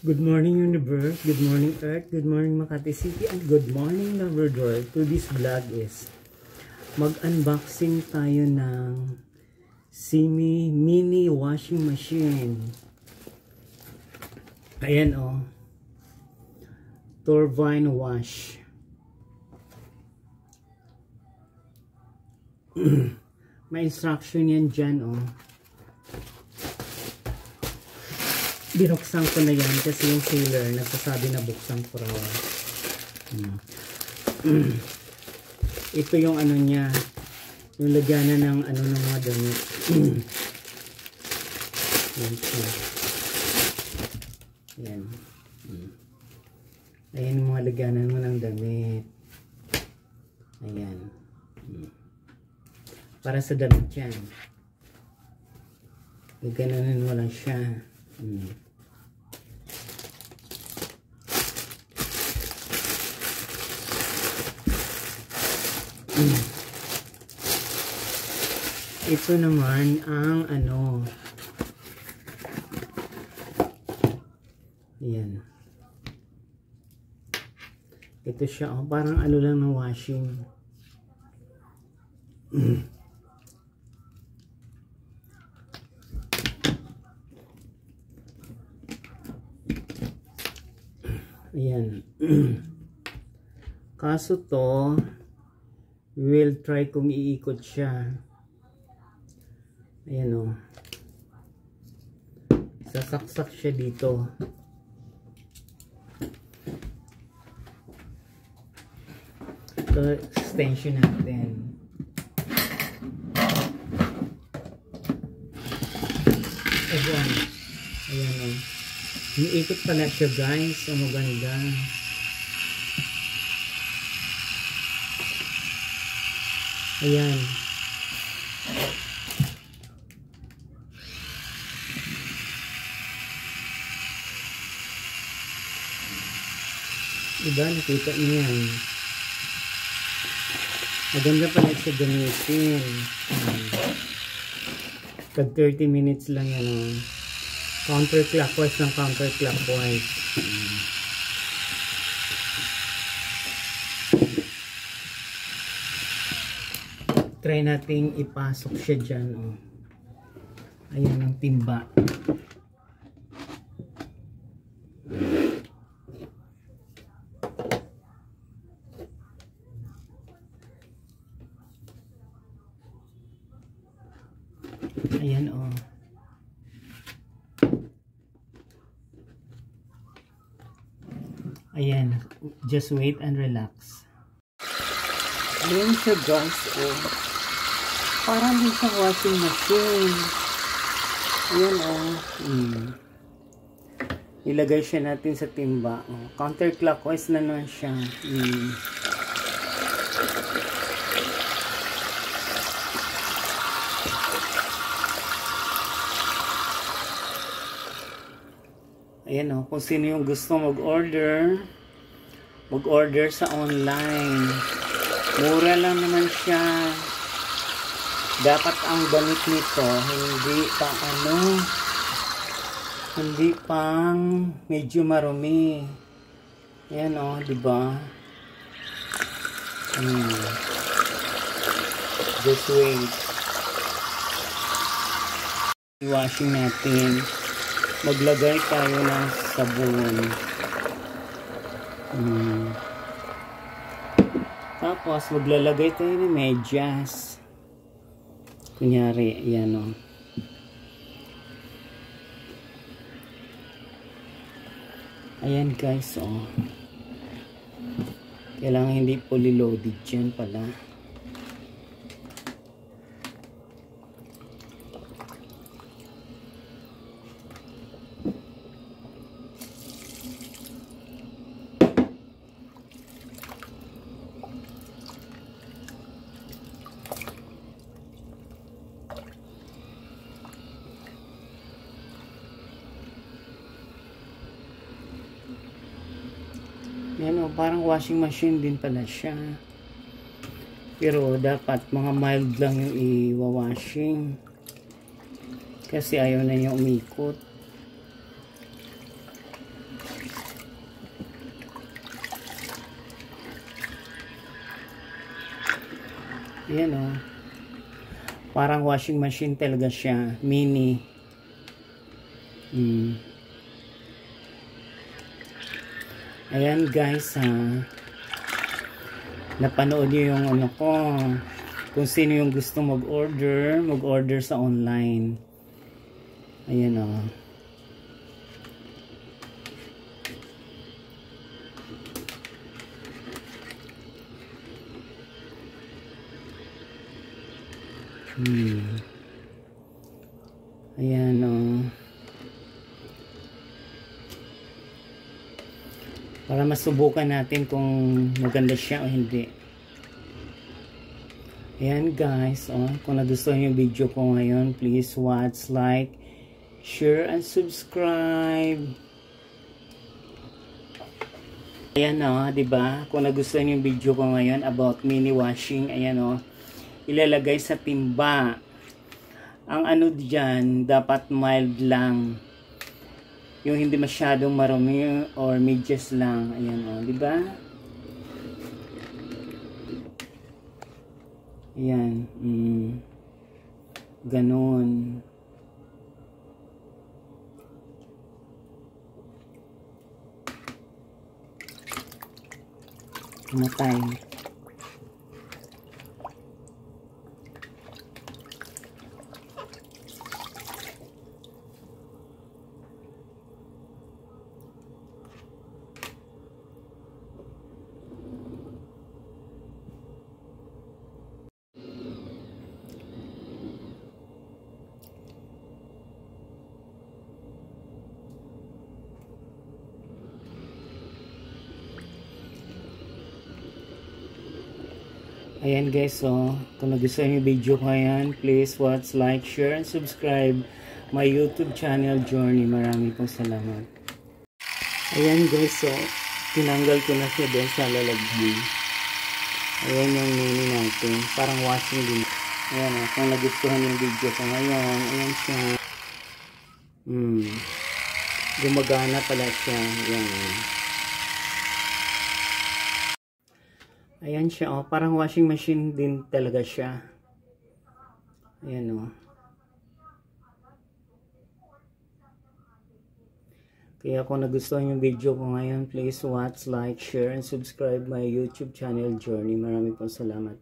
Good morning universe, good morning earth, good morning Makati City, and good morning Labrador. To this vlog is mag-unboxing tayo ng Simi mini washing machine. Ayan o, turbine wash. May instruction yan dyan o. Binuksan ko na yan kasi yung sealer nagsasabi na buksan ko raw. Ito yung ano niya, yung lagyanan ng ano ng mga damit. Yan. Ayan yung mga lagyanan mo ng damit. Ayan. Para sa damit yan. Gaganunin mo lang siya. Ito naman ang ano. Ayan. Ito siya, oh, parang ano lang ng washing. Ayan. Kaso to, we'll try kung iikot siya. Ayan o. Sasaksak siya dito. Ito, extension natin. Ayan. Ayan o. Iikot pala siya guys. Ang maganda. Ayan. Diba? Nakita niyo yan. Maganda pala siya gamitin. Pag 30 minutes lang yan o. Counterclockwise ng counterclockwise. Try nating ipasok siya dyan. Oh. Ayan ang timba. Ayan o. Oh. Ayan, just wait and relax. Ayan siya guys, oh. Parang din sa washing machine. Ayan oh. Ilagay siya natin sa timba. Oh. Counterclockwise na naman siya. Ayan o, kung sino yung gusto mag-order sa online. Mura lang naman siya. Dapat ang damit nito, hindi pang medyo marumi. Ayan o, diba? Just wait. Washing natin. Maglagay tayo ng sabon. Tapos maglalagay tayo ng medyas. Kunyari, yan o. Ayan guys o. Kailangan hindi fully loaded dyan pala. Yan o, parang washing machine din pala siya. Pero dapat mga mild lang yung i-washing. Kasi ayaw na niya umikot. Ayan o. Parang washing machine talaga siya. Mini. Ayan guys ha. Napanood niyo yung ano ko. Kung sino yung gusto mag-order sa online. Ayan o. Ayan o. Para masubukan natin kung maganda siya o hindi. Ayan guys, kung nagustuhan yung video ko ngayon, please watch, like, share, and subscribe. Ayan diba? Kung nagustuhan yung video ko ngayon about mini washing, ayan ilalagay sa timba. Ang ano dyan, dapat mild lang. Yung hindi masyadong marumi or medyas lang. Ayan diba? Ayan. Ganon. Matay. Ayan guys, kung nagustuhan yung video ko yan, please watch, like, share, and subscribe my YouTube channel Journey. Maraming pong salamat. Ayan guys, tinanggal ko na siya doon sa lalagyan. Ayan yung mini natin, parang washing din. Ayan kung nagustuhan yung video ko ngayon, ayan siya. Gumagana pala siya. Ayan siya parang washing machine din talaga siya. Ayan Kaya kung nagustuhan yung video ko ngayon, please watch, like, share, and subscribe my YouTube channel Journey. Maraming po salamat.